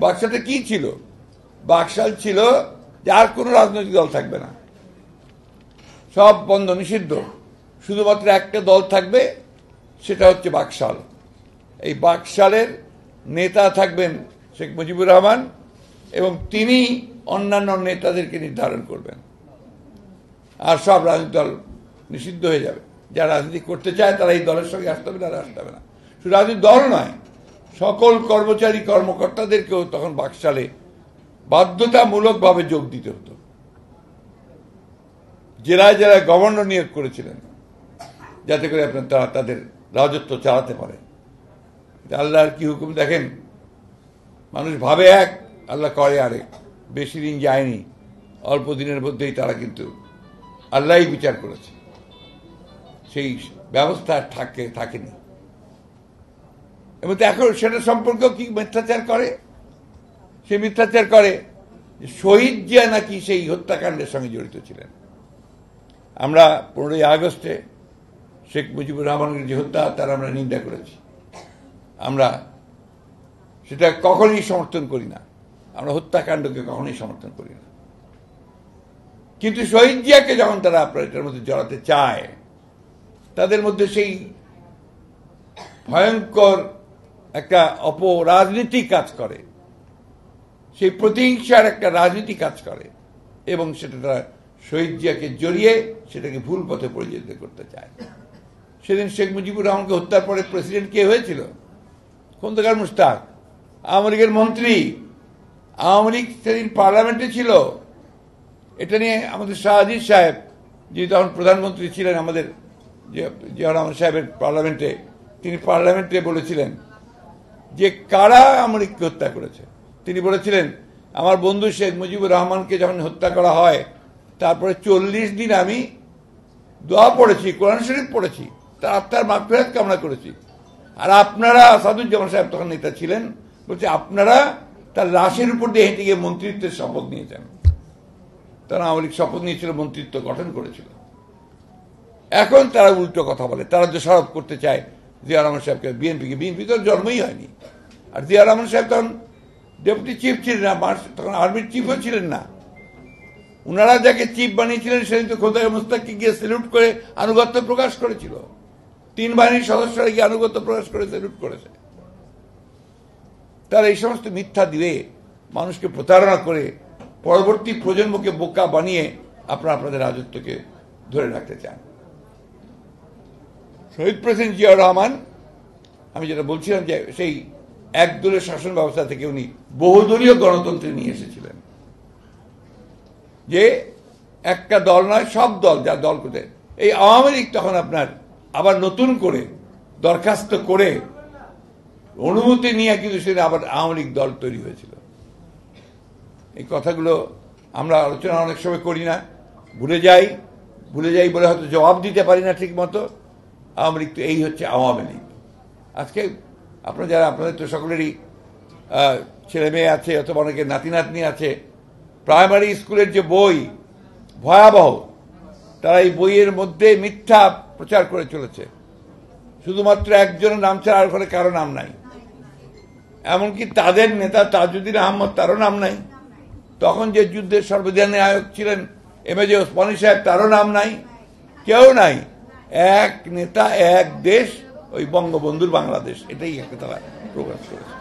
বাকশালটা কি ছিল? বাকশাল ছিল যে আর কোনো রাজনৈতিক দল থাকবে না, সব বন্ধ, নিষিদ্ধ, শুধুমাত্র একটা দল থাকবে, সেটা হচ্ছে বাকশাল। এই বাকশালের নেতা থাকবেন শেখ মুজিবুর রহমান, এবং তিনি অন্যান্য নেতাদেরকে নির্ধারণ করবেন, আর সব রাজনৈতিক দল নিষিদ্ধ হয়ে যাবে। যারা রাজনীতি করতে চায় তারা এই দলের সঙ্গে আসতে হবে না, আসতে হবে না। শুধু রাজনৈতিক দল নয়, সকল কর্মচারী কর্মকর্তাদেরকেও তখন বাকশালে বাধ্যতামূলকভাবে যোগ দিতে হতো। জেলায় জেলায় গভর্নর নিয়োগ করেছিলেন, যাতে করে তারা তাদের রাজত্ব চালাতে পারে। আল্লাহর কি হুকুম দেখেন, মানুষ ভাবে এক, আল্লাহ করে আরেক। বেশি দিন যায়নি, অল্প দিনের মধ্যেই তারা কিন্তু আল্লাহই বিচার করেছে, সেই ব্যবস্থা থাকেনি। এবং এখন সেটা সম্পর্কেও কি মিথ্যাচার করে, সে মিথ্যাচার করে শহীদ জিয়া নাকি সেই হত্যাকাণ্ডের সঙ্গে জড়িত ছিলেন। আমরা 15ই আগস্টে শেখ মুজিবুর রহমানের যে হত্যা, তার আমরা নিন্দা করেছি। আমরা সেটা কখনোই সমর্থন করি না, আমরা হত্যাকাণ্ডকে কখনোই সমর্থন করি না। কিন্তু শহীদ জিয়াকে যখন তারা আপনার এটার মধ্যে জড়াতে চায়, তাদের মধ্যে সেই ভয়ঙ্কর একটা অপরাজনীতি কাজ করে, সেই প্রতিহিংসার একটা রাজনীতি কাজ করে, এবং সেটা তারা শহীদ জিয়াকে জড়িয়ে সেটাকে ভুল পথে পরিচালিত করতে চায়। সেদিন শেখ মুজিবুর রহমানকে হত্যার পরে প্রেসিডেন্ট কে হয়েছিল? খন্দকার মুশতাক, আওয়ামী লীগের মন্ত্রী। আওয়ামী লীগ সেদিন পার্লামেন্টে ছিল। এটা নিয়ে আমাদের শাহজিদ সাহেব, যিনি তখন প্রধানমন্ত্রী ছিলেন আমাদের জিয়া রহমান সাহেবের পার্লামেন্টে, তিনি পার্লামেন্টে বলেছিলেন যে কারা আওয়ামী লীগকে হত্যা করেছে। তিনি বলেছিলেন, আমার বন্ধু শেখ মুজিবুর রহমানকে যখন হত্যা করা হয়, তারপরে 40 দিন আমি দোয়া পড়েছি, কোরআন শরীফ পড়েছি, তার আত্মার মাগফিরাত কামনা করেছি। আর আপনারা, আসাদুজ্জামান সাহেব তখন নেতা ছিলেন, বলছে আপনারা তার লাশের উপর দিয়ে হেঁটে গিয়ে মন্ত্রিত্বের শপথ নিয়েছেন। তারা আওয়ামী লীগ শপথ নিয়েছিল, মন্ত্রিত্ব গঠন করেছিল। এখন তারা উল্টো কথা বলে, তারা দোষারোপ করতে চায় জিয়া রহমান সাহেবকে, বিএনপিকে। বিএনপি তো জন্মই হয়নি। আর জিয়া রহমান সাহেব তখন ডেপুটি চিফ ছিলেন না, তখন আর্মির চিফও ছিলেন না। ওনারা যাকে চিফ বানিয়েছিলেন, সেদিন তো খোদাই মুস্তাককে গিয়ে স্যালুট করে আনুগত্য প্রকাশ করেছিল। 3 বাহিনীর সদস্যরা গিয়ে আনুগত্য প্রকাশ করে স্যালুট করেছে। তারা এই সমস্ত মিথ্যা দিয়ে মানুষকে প্রতারণা করে পরবর্তী প্রজন্মকে বোকা বানিয়ে আপনাদের রাজত্বকে ধরে রাখতে চান। শহীদ প্রেসিডেন্ট জিয়াউর রহমান, আমি যেটা বলছিলাম, যে সেই একদলীয় শাসন ব্যবস্থা থেকে উনি বহুদলীয় গণতন্ত্রে নিয়ে এসেছিলেন, যে একটা দল নয়, সব দল, যা দল করতে। এই আওয়ামী লীগ তখন আপনার আবার নতুন করে দরখাস্ত করে অনুমতি নিয়ে কিন্তু সেটা আবার আওয়ামী লীগ দল তৈরি হয়েছিল। এই কথাগুলো আমরা আলোচনা অনেক সময় করি না, ভুলে যাই বলে হয়তো জবাব দিতে পারি না ঠিক মতো। আওয়ামী লীগ তো এই হচ্ছে আওয়ামী লীগ। আজকে আপনাদের তো সকলেরই ছেলে মেয়ে আছে, অথবা অনেকের নাতি নাতনি আছে। প্রাইমারি স্কুলের যে বই ভয়াবহ, তারা এই বইয়ের মধ্যে মিথ্যা প্রচার করে চলেছে। শুধুমাত্র একজনের নাম ছাড়া আর ওখানে কারো নাম নাই। এমনকি তাদের নেতা তাজউদ্দিন আহমদ, তারও নাম নাই। তখন যে যুদ্ধের সর্বজনীন নায়ক ছিলেন এমএজে ওসমানী সাহেব, তারও নাম নাই। কেউ নাই। এক নেতা, এক দেশ, ওই বঙ্গবন্ধুর বাংলাদেশ, এটাই একটা তারা প্রকাশ করেছে।